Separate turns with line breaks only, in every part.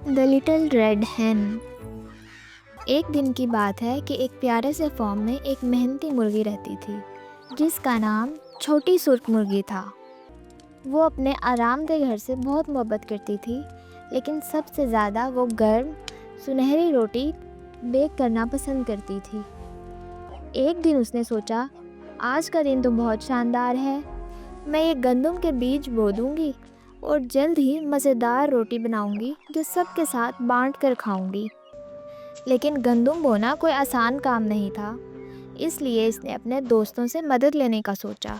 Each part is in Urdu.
The Little Red Hen۔ ایک دن کی بات ہے کہ ایک پیارے سے فارم میں ایک محنتی مرغی رہتی تھی جس کا نام چھوٹی سرخ مرغی تھا۔ وہ اپنے آرام دہ گھر سے بہت محبت کرتی تھی، لیکن سب سے زیادہ وہ گرم سنہری روٹی بیک کرنا پسند کرتی تھی۔ ایک دن اس نے سوچا، آج کا دن تو بہت شاندار ہے، میں یہ گندم کے بیج بو دوں گی اور جلد ہی مزیدار روٹی بناؤں گی جو سب کے ساتھ بانٹ کر کھاؤں گی۔ لیکن گندم بونا کوئی آسان کام نہیں تھا، اس لیے اس نے اپنے دوستوں سے مدد لینے کا سوچا۔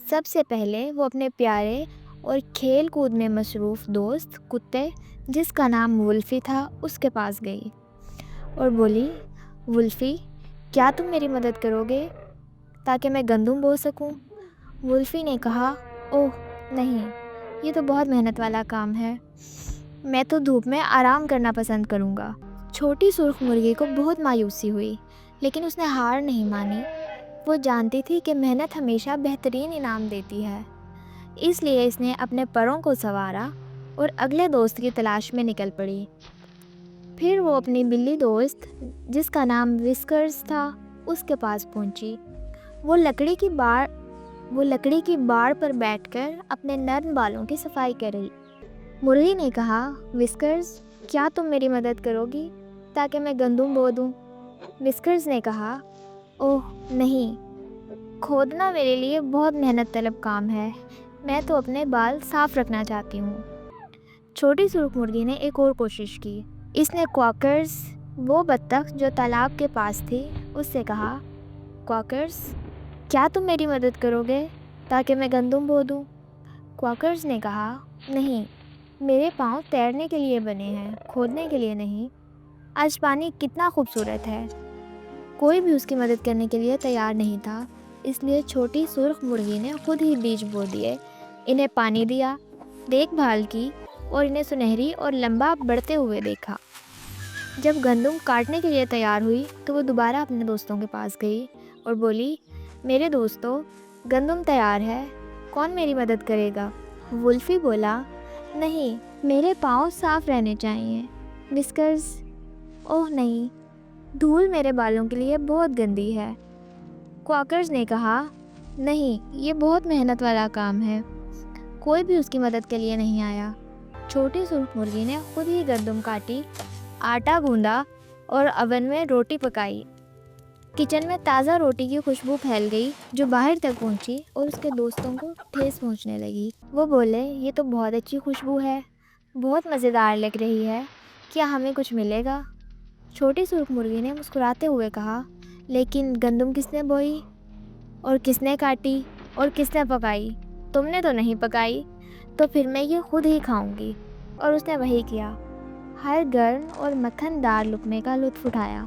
سب سے پہلے وہ اپنے پیارے اور کھیل کود میں مصروف دوست کتے جس کا نام ولفی تھا اس کے پاس گئی اور بولی، ولفی، کیا تم میری مدد کرو گے تاکہ میں گندم بو سکوں؟ ولفی نے کہا، اوہ نہیں، یہ تو بہت محنت والا کام ہے، میں تو دھوپ میں آرام کرنا پسند کروں گا۔ چھوٹی سرخ مرغی کو بہت مایوسی ہوئی، لیکن اس نے ہار نہیں مانی۔ وہ جانتی تھی کہ محنت ہمیشہ بہترین انعام دیتی ہے، اس لیے اس نے اپنے پروں کو سنوارا اور اگلے دوست کی تلاش میں نکل پڑی۔ پھر وہ اپنی بلی دوست جس کا نام وسکرز تھا اس کے پاس پہنچی۔ وہ لکڑی کی باڑ پر بیٹھ کر اپنے نرم بالوں کی صفائی کر رہی۔ مرغی نے کہا، وسکرز، کیا تم میری مدد کرو گی تاکہ میں گندم بو دوں؟ وسکرز نے کہا، اوہ نہیں، کھودنا میرے لیے بہت محنت طلب کام ہے، میں تو اپنے بال صاف رکھنا چاہتی ہوں۔ چھوٹی سرخ مرغی نے ایک اور کوشش کی۔ اس نے کوکرز، وہ بطخ جو تالاب کے پاس تھی، اس سے کہا، کوکرز، کیا تم میری مدد کرو گے تاکہ میں گندم بو دوں؟ کوکرز نے کہا، نہیں، میرے پاؤں تیرنے کے لیے بنے ہیں، کھودنے کے لیے نہیں۔ آج پانی کتنا خوبصورت ہے۔ کوئی بھی اس کی مدد کرنے کے لیے تیار نہیں تھا، اس لیے چھوٹی سرخ مرغی نے خود ہی بیج بو دیے، انہیں پانی دیا، دیکھ بھال کی اور انہیں سنہری اور لمبا بڑھتے ہوئے دیکھا۔ جب گندم کاٹنے کے لیے تیار ہوئی تو وہ دوبارہ اپنے دوستوں کے پاس گئی اور بولی، میرے دوستو، گندم تیار ہے، کون میری مدد کرے گا؟ ولفی بولا، نہیں، میرے پاؤں صاف رہنے چاہیے۔ وسکرز، اوہ نہیں، دھول میرے بالوں کے لیے بہت گندی ہے۔ کوکرز نے کہا، نہیں، یہ بہت محنت والا کام ہے، کوئی بھی اس کی مدد کے لیے نہیں آیا۔ چھوٹی سرخ مرغی نے خود ہی گندم کاٹی، آٹا گوندا اور اوون میں روٹی پکائی۔ کچن میں تازہ روٹی کی خوشبو پھیل گئی جو باہر تک پہنچی اور اس کے دوستوں کو ٹھیس پہنچنے لگی۔ وہ بولے، یہ تو بہت اچھی خوشبو ہے، بہت مزیدار لگ رہی ہے، کیا ہمیں کچھ ملے گا؟ چھوٹی سرخ مرغی نے مسکراتے ہوئے کہا، لیکن گندم کس نے بوئی اور کس نے کاٹی اور کس نے پکائی؟ تم نے تو نہیں پکائی، تو پھر میں یہ خود ہی کھاؤں گی۔ اور اس نے وہی کیا، ہر گرم اور مکھن دار لقمے کا لطف اٹھایا۔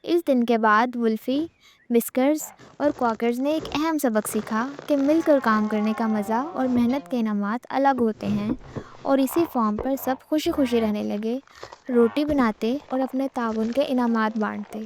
اس دن کے بعد ولفی، وسکرز اور کوکرز نے ایک اہم سبق سیکھا کہ مل کر کام کرنے کا مزہ اور محنت کے انعامات الگ ہوتے ہیں، اور اسی فارم پر سب خوشی خوشی رہنے لگے، روٹی بناتے اور اپنے تعاون کے انعامات بانٹتے۔